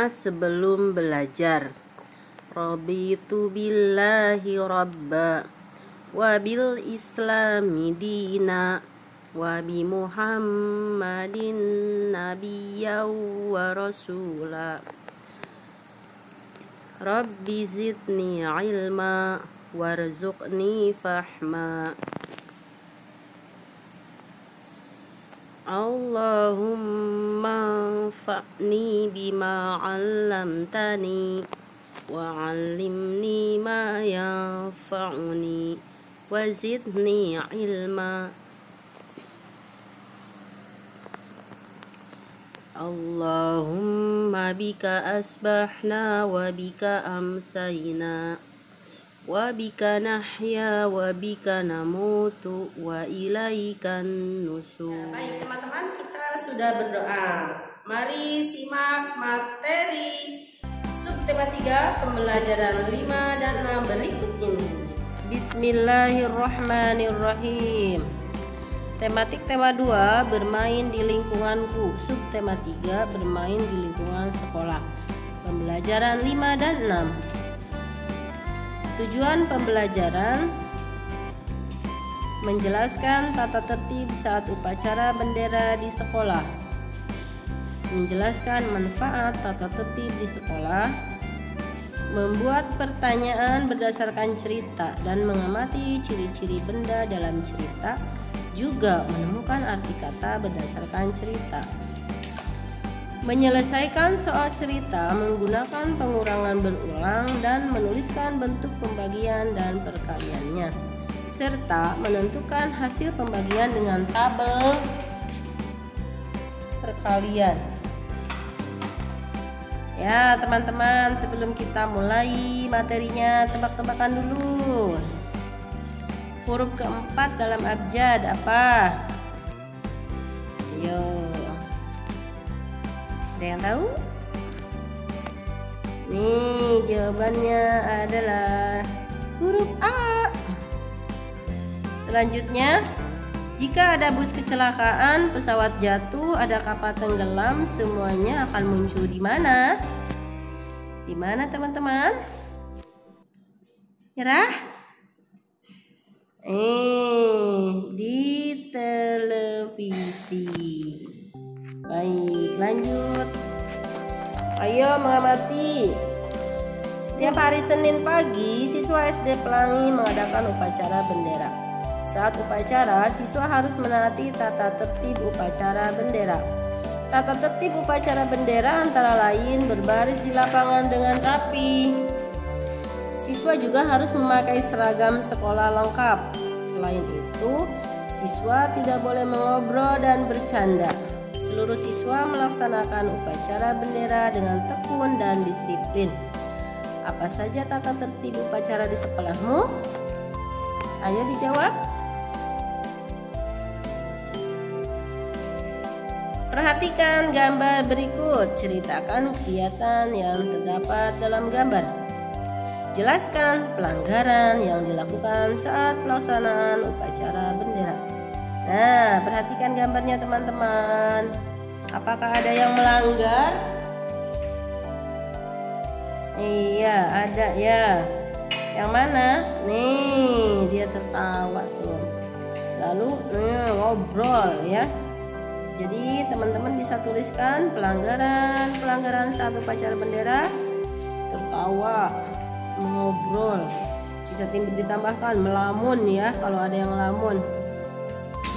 doa sebelum belajar. Raditu billahi rabba wa bil islami dina wa bi muhammadin nabiyya wa rasula. Rabbi zidni ilma warzuqni fahma. Allahumma anfa'ni bima 'allamtani wa 'allimni ma yanfa'uni wa zidni ilma. Allahumma bika asbahna wa bika amsayna wa bika nahya wa bika namutu wa ilaikan nusur. Baik teman-teman, kita sudah berdoa. Mari simak materi subtema 3 pembelajaran 5 dan 6 berikut ini. Bismillahirrahmanirrahim. Tematik tema 2 bermain di lingkunganku. Subtema 3 bermain di lingkungan sekolah. Pembelajaran 5 dan 6. Tujuan pembelajaran: menjelaskan tata tertib saat upacara bendera di sekolah, menjelaskan manfaat tata tertib di sekolah, membuat pertanyaan berdasarkan cerita dan mengamati ciri-ciri benda dalam cerita, juga menemukan arti kata berdasarkan cerita. Menyelesaikan soal cerita menggunakan pengurangan berulang dan menuliskan bentuk pembagian dan perkaliannya, serta menentukan hasil pembagian dengan tabel perkalian. Ya teman-teman, sebelum kita mulai materinya, tebak-tebakan dulu. Huruf keempat dalam abjad apa? Ayo, ada yang tahu? Nih jawabannya adalah huruf A. Selanjutnya, jika ada bus kecelakaan, pesawat jatuh, ada kapal tenggelam, semuanya akan muncul di mana? Di mana teman-teman? Nyerah? Di televisi. Baik, lanjut. Ayo mengamati. Setiap hari Senin pagi, siswa SD Pelangi mengadakan upacara bendera. Saat upacara, siswa harus menaati tata tertib upacara bendera. Tata tertib upacara bendera antara lain berbaris di lapangan dengan rapi. Siswa juga harus memakai seragam sekolah lengkap. Selain itu, siswa tidak boleh mengobrol dan bercanda. Seluruh siswa melaksanakan upacara bendera dengan tekun dan disiplin. Apa saja tata tertib upacara di sekolahmu? Ayo dijawab. Perhatikan gambar berikut. Ceritakan kegiatan yang terdapat dalam gambar. Jelaskan pelanggaran yang dilakukan saat pelaksanaan upacara bendera. Nah, perhatikan gambarnya teman-teman. Apakah ada yang melanggar? Iya, ada ya. Yang mana? Nih, dia tertawa tuh. Lalu ngobrol ya. Jadi teman-teman bisa tuliskan pelanggaran saat upacara bendera, tertawa, mengobrol. Bisa ditambahkan melamun ya, kalau ada yang melamun.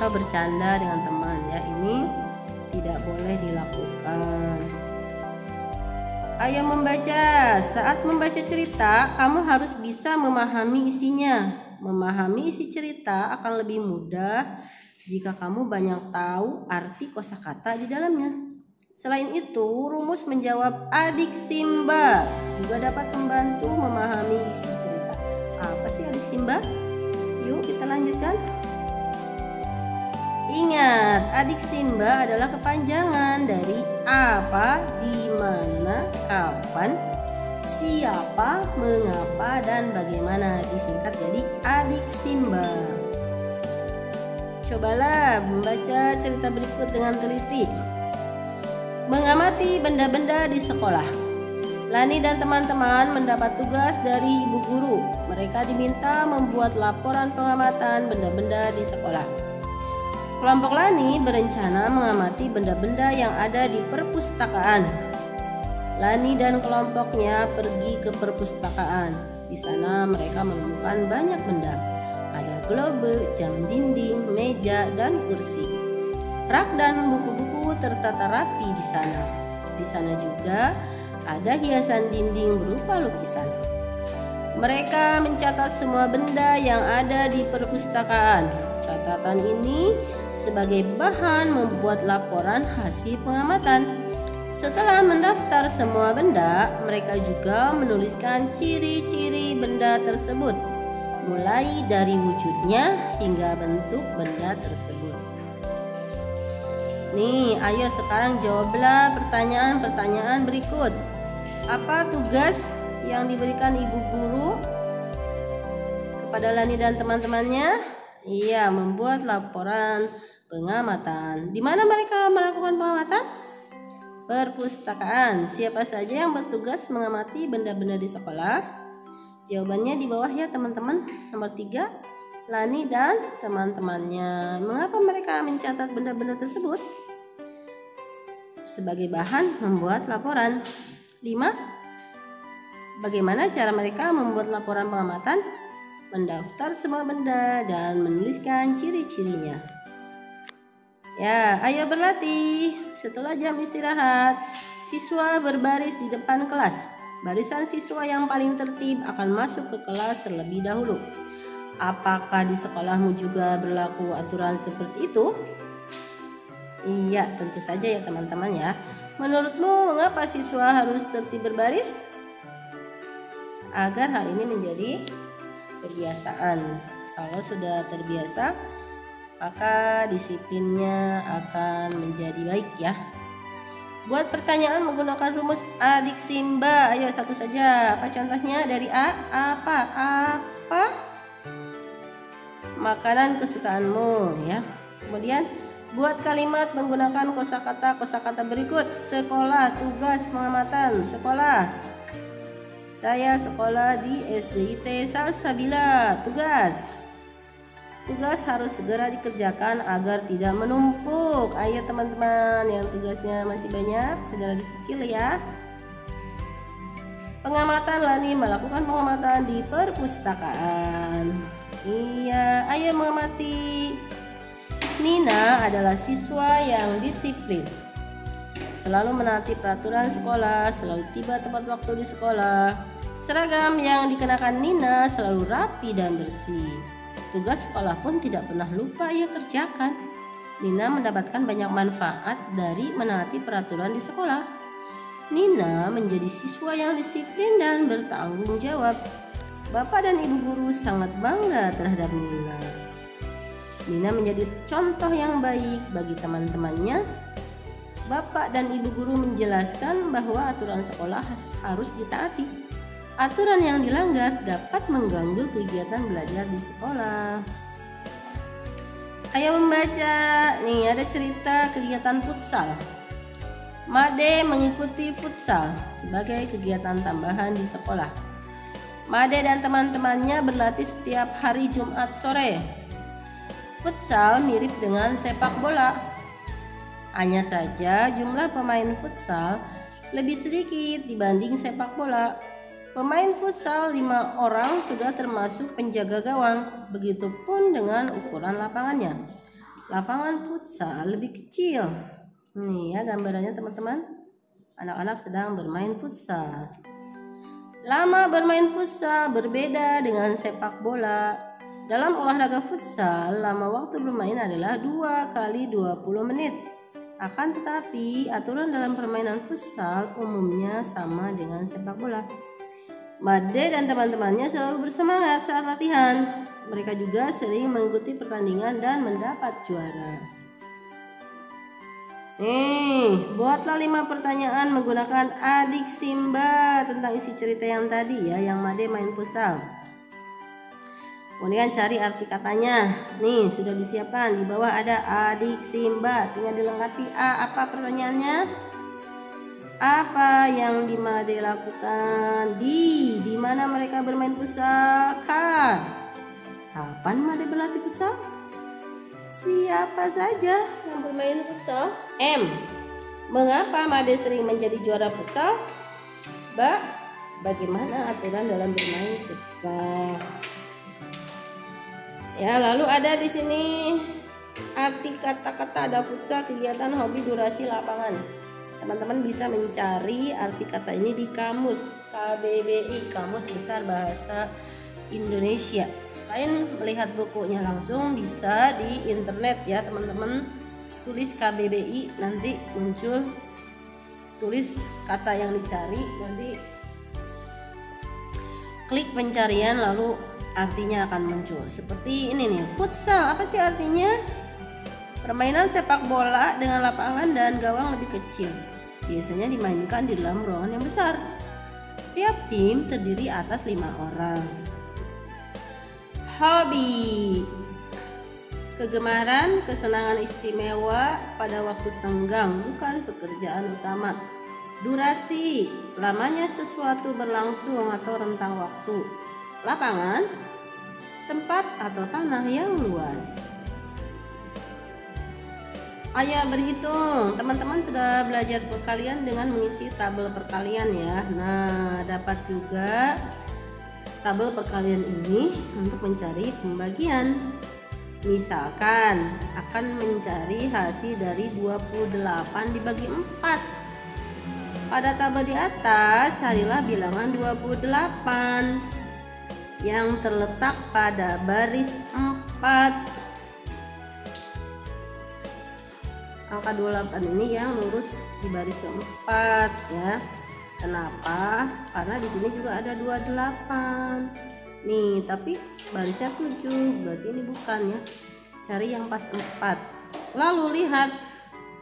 Atau bercanda dengan teman ya, ini tidak boleh dilakukan. Ayo membaca. Saat membaca cerita, kamu harus bisa memahami isinya. Memahami isi cerita akan lebih mudah jika kamu banyak tahu arti kosakata di dalamnya. Selain itu, rumus menjawab adik Simba juga dapat membantu memahami isi cerita. Apa sih adik Simba? Yuk kita lanjutkan. Ingat, adik Simba adalah kepanjangan dari apa, di mana, kapan, siapa, mengapa, dan bagaimana. Disingkat jadi adik Simba. Cobalah membaca cerita berikut dengan teliti. Mengamati benda-benda di sekolah. Lani dan teman-teman mendapat tugas dari ibu guru. Mereka diminta membuat laporan pengamatan benda-benda di sekolah. Kelompok Lani berencana mengamati benda-benda yang ada di perpustakaan. Lani dan kelompoknya pergi ke perpustakaan. Di sana mereka menemukan banyak benda. Ada globe, jam dinding, meja, dan kursi. Rak dan buku-buku tertata rapi di sana. Di sana juga ada hiasan dinding berupa lukisan. Mereka mencatat semua benda yang ada di perpustakaan. Catatan ini sebagai bahan membuat laporan hasil pengamatan. Setelah mendaftar semua benda, mereka juga menuliskan ciri-ciri benda tersebut, mulai dari wujudnya hingga bentuk benda tersebut. Nih, ayo sekarang jawablah pertanyaan-pertanyaan berikut. Apa tugas yang diberikan ibu guru kepada Lani dan teman-temannya? Iya, membuat laporan pengamatan. Di mana mereka melakukan pengamatan? Perpustakaan. Siapa saja yang bertugas mengamati benda-benda di sekolah? Jawabannya di bawah ya teman-teman. Nomor 3, Lani dan teman-temannya. Mengapa mereka mencatat benda-benda tersebut? Sebagai bahan membuat laporan. 5. Bagaimana cara mereka membuat laporan pengamatan? Mendaftar semua benda dan menuliskan ciri-cirinya. Ya, ayo berlatih. Setelah jam istirahat, siswa berbaris di depan kelas. Barisan siswa yang paling tertib akan masuk ke kelas terlebih dahulu. Apakah di sekolahmu juga berlaku aturan seperti itu? Iya, tentu saja ya teman-teman ya. Menurutmu mengapa siswa harus tertib berbaris? Agar hal ini menjadi kebiasaan. Kalau sudah terbiasa, maka disiplinnya akan menjadi baik ya. Buat pertanyaan menggunakan rumus adik Simba. Ayo satu saja. Apa contohnya dari A? Apa? Makanan kesukaanmu ya. Kemudian buat kalimat menggunakan kosakata berikut. Sekolah, tugas, pengamatan. Sekolah. Saya sekolah di SDIT Salsabila. Tugas harus segera dikerjakan agar tidak menumpuk. Ayo teman-teman yang tugasnya masih banyak, segera dicicil ya. Pengamatan. Lani melakukan pengamatan di perpustakaan. Iya, ayo mengamati. Nina adalah siswa yang disiplin. Selalu menaati peraturan sekolah, selalu tiba tepat waktu di sekolah. Seragam yang dikenakan Nina selalu rapi dan bersih. Tugas sekolah pun tidak pernah lupa ia kerjakan. Nina mendapatkan banyak manfaat dari menaati peraturan di sekolah. Nina menjadi siswa yang disiplin dan bertanggung jawab. Bapak dan ibu guru sangat bangga terhadap Nina. Nina menjadi contoh yang baik bagi teman-temannya. Bapak dan ibu guru menjelaskan bahwa aturan sekolah harus ditaati. Aturan yang dilanggar dapat mengganggu kegiatan belajar di sekolah. Ayo membaca. Nih ada cerita kegiatan futsal. Made mengikuti futsal sebagai kegiatan tambahan di sekolah. Made dan teman-temannya berlatih setiap hari Jumat sore. Futsal mirip dengan sepak bola. Hanya saja jumlah pemain futsal lebih sedikit dibanding sepak bola. Pemain futsal 5 orang sudah termasuk penjaga gawang. Begitupun dengan ukuran lapangannya. Lapangan futsal lebih kecil. Nih ya gambarannya teman-teman. Anak-anak sedang bermain futsal. Lama bermain futsal berbeda dengan sepak bola. Dalam olahraga futsal, lama waktu bermain adalah 2 kali 20 menit. Akan tetapi, aturan dalam permainan futsal umumnya sama dengan sepak bola. Made dan teman-temannya selalu bersemangat saat latihan. Mereka juga sering mengikuti pertandingan dan mendapat juara. Buatlah 5 pertanyaan menggunakan adik Simba tentang isi cerita yang tadi ya, yang Made main futsal. Kemudian cari arti katanya. Nih sudah disiapkan, di bawah ada adik Simba. Tinggal dilengkapi A. Apa pertanyaannya? Apa yang di Made lakukan? Di mana mereka bermain futsal? Kapan Made berlatih futsal? Siapa saja yang bermain futsal? Mengapa Made sering menjadi juara futsal? Bagaimana aturan dalam bermain futsal? Ya, lalu ada di sini arti kata-kata ada futsal, kegiatan hobi, durasi, lapangan. Teman-teman bisa mencari arti kata ini di kamus KBBI, Kamus Besar Bahasa Indonesia. Lain melihat bukunya langsung bisa di internet ya teman-teman. Tulis KBBI, nanti muncul, tulis kata yang dicari, nanti klik pencarian lalu artinya akan muncul. Seperti ini nih, futsal apa sih artinya? Permainan sepak bola dengan lapangan dan gawang lebih kecil. Biasanya dimainkan di dalam ruangan yang besar. Setiap tim terdiri atas 5 orang. Hobi, kegemaran, kesenangan istimewa pada waktu senggang, bukan pekerjaan utama. Durasi, lamanya sesuatu berlangsung atau rentang waktu. Lapangan, tempat atau tanah yang luas. Ayo berhitung. Teman-teman sudah belajar perkalian dengan mengisi tabel perkalian ya. Nah, dapat juga tabel perkalian ini untuk mencari pembagian. Misalkan akan mencari hasil dari 28 dibagi 4. Pada tabel di atas carilah bilangan 28 yang terletak pada baris 4. Angka 28 ini yang lurus di baris keempat ya. Kenapa? Karena di sini juga ada 28. Nih, tapi barisnya 7, berarti ini bukan ya. Cari yang pas 4. Lalu lihat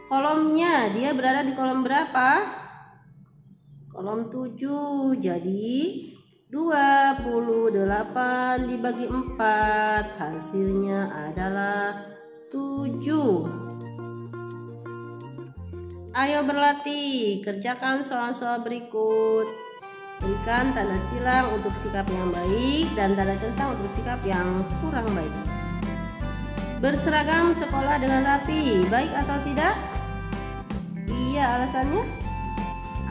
kolomnya, dia berada di kolom berapa? Kolom 7. Jadi 28 dibagi 4 hasilnya adalah 7. Ayo berlatih, kerjakan soal-soal berikut. Berikan tanda silang untuk sikap yang baik dan tanda centang untuk sikap yang kurang baik. Berseragam sekolah dengan rapi, baik atau tidak? Iya, alasannya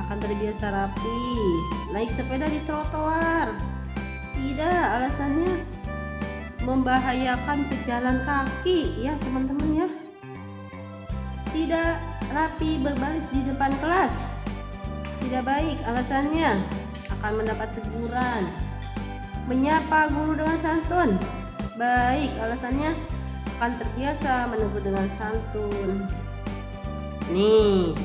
akan terbiasa rapi. Naik sepeda di trotoar, tidak, alasannya membahayakan pejalan kaki ya teman-teman ya. Tidak rapi berbaris di depan kelas, tidak baik, alasannya akan mendapat teguran. Menyapa guru dengan santun, baik, alasannya akan terbiasa menegur dengan santun. Nih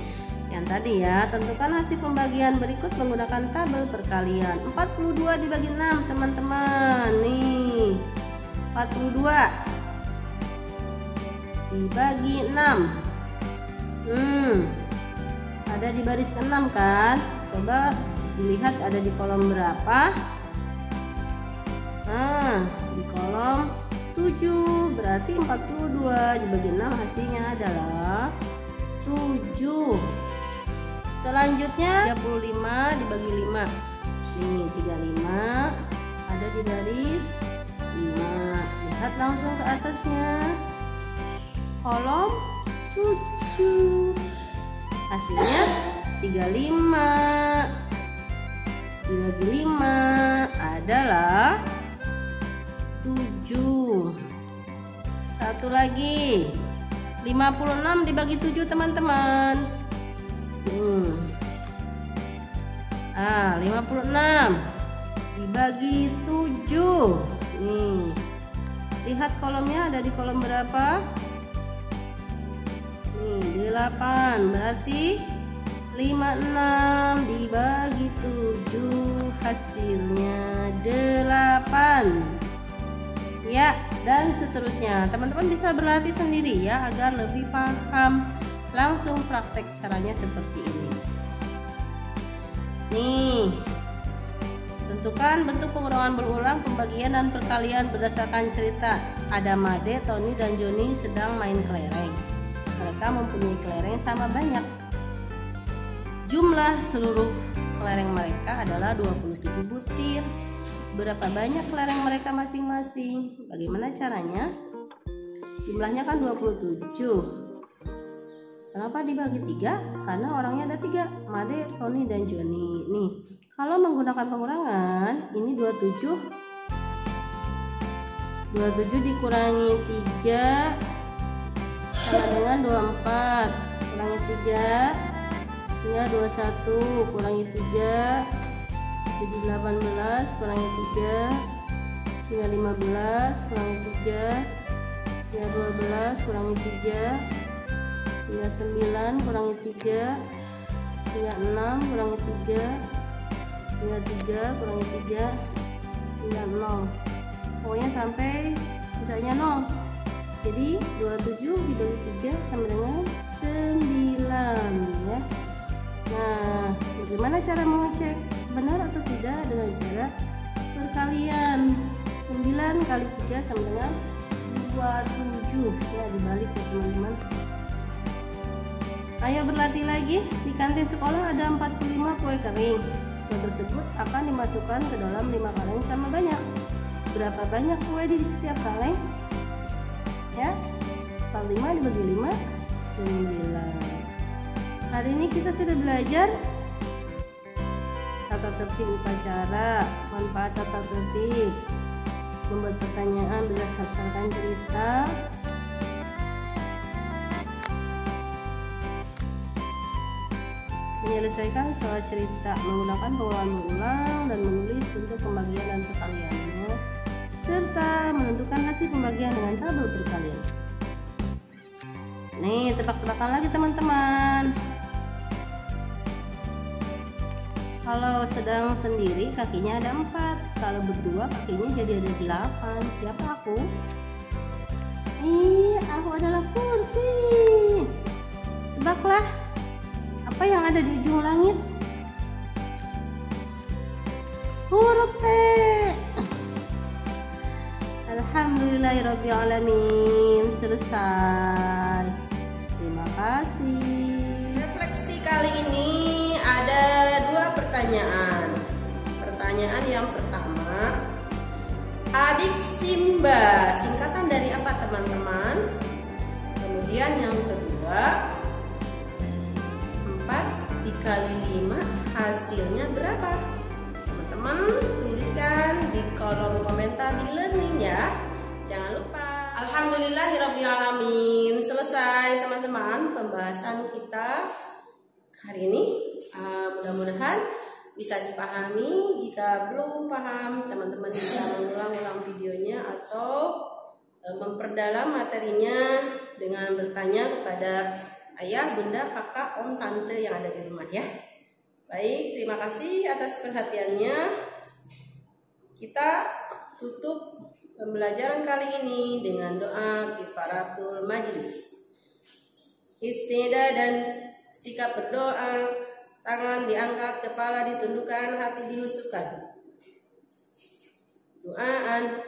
yang tadi ya, tentukan hasil pembagian berikut menggunakan tabel perkalian. 42 dibagi 6 teman-teman. Nih 42 dibagi 6. Ada di baris ke-6 kan? Coba dilihat ada di kolom berapa? Di kolom 7. Berarti 42 dibagi 6 hasilnya adalah 7. Selanjutnya 35 dibagi 5. Nih 35 ada di baris 5. Lihat langsung ke atasnya. Kolom 7. Hasilnya 35 dibagi 5 adalah 7. Satu lagi 56 dibagi 7 teman-teman. 56 dibagi 7. Nih lihat kolomnya ada di kolom berapa? 8. Berarti 56 dibagi 7 hasilnya 8 ya, dan seterusnya. Teman-teman bisa berlatih sendiri ya agar lebih paham. Langsung praktek caranya seperti ini. Nih, tentukan bentuk pengurangan berulang, pembagian dan perkalian berdasarkan cerita. Ada Made, Tony dan Joni sedang main kelereng. Mereka mempunyai kelereng sama banyak. Jumlah seluruh kelereng mereka adalah 27 butir. Berapa banyak kelereng mereka masing-masing? Bagaimana caranya? Jumlahnya kan 27. Kenapa dibagi 3? Karena orangnya ada 3, Made, Tony, dan Joni. Nih, kalau menggunakan pengurangan, ini 27 dikurangi 3 sama dengan 24. Kurangi 3 tinggal 21, kurangi 3 jadi 18, kurangi 3 tinggal 15, kurangi 3 tinggal 12, kurangi 3 tinggal 9, kurangi 3 tinggal 6, kurangi 3 tinggal 3, kurangi 3 tinggal 0. Pokoknya sampai sisanya 0. Jadi 27 dibagi 3 sama dengan 9 ya. Nah, bagaimana cara mengecek benar atau tidak? Dengan cara perkalian. 9 kali 3 sama dengan 27 ya, dibalik ya teman-teman. Ayo berlatih lagi. Di kantin sekolah ada 45 kue kering. Kue tersebut akan dimasukkan ke dalam 5 kaleng sama banyak. Berapa banyak kue di setiap kaleng? Ya, 45 dibagi 5 9. Hari ini kita sudah belajar tata tertib upacara, manfaat tata tertib, membuat pertanyaan berdasarkan cerita, menyelesaikan soal cerita menggunakan pengulang-ulang dan menulis bentuk pembagian dan perkaliannya, serta menentukan hasil pembagian dengan tabel perkalian. Nih, tebak-tebakan lagi teman-teman. Kalau sedang sendiri kakinya ada 4, kalau berdua kakinya jadi ada 8. Siapa aku? Aku adalah kursi. Tebaklah, apa yang ada di ujung langit? Huruf T. Alhamdulillahirrahmanirrahim. Selesai. Terima kasih. Refleksi kali ini ada 2 pertanyaan. Pertanyaan yang pertama, adik Simba singkatan dari apa teman-teman? Kemudian yang kedua, 4 dikali 5 hasilnya berapa? Teman-teman tuliskan di kolom komentar di learning ya. Jangan lupa. Alhamdulillahirrahmanirrahim. Selesai teman-teman pembahasan kita hari ini. Mudah-mudahan bisa dipahami. Jika belum paham, teman-teman bisa mengulang-ulang videonya atau memperdalam materinya dengan bertanya kepada ayah, bunda, kakak, om, tante yang ada di rumah ya. Baik, terima kasih atas perhatiannya. Kita tutup pembelajaran kali ini dengan doa kifaratul majlis. Istidah dan sikap berdoa, tangan diangkat, kepala ditundukkan, hati dihusukkan. Doaan,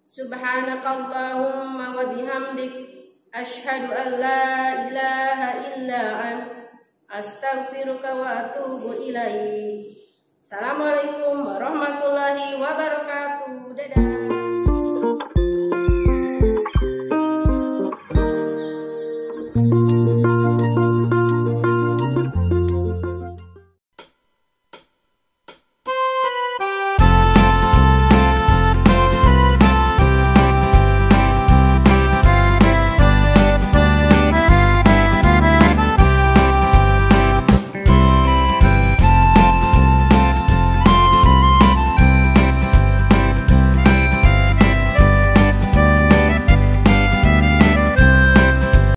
subhanakallahumma wa bihamdik, asyhadu an la ilaha illa anta, astaghfiruka wa atubu ilaik. Assalamualaikum warahmatullahi wabarakatuh.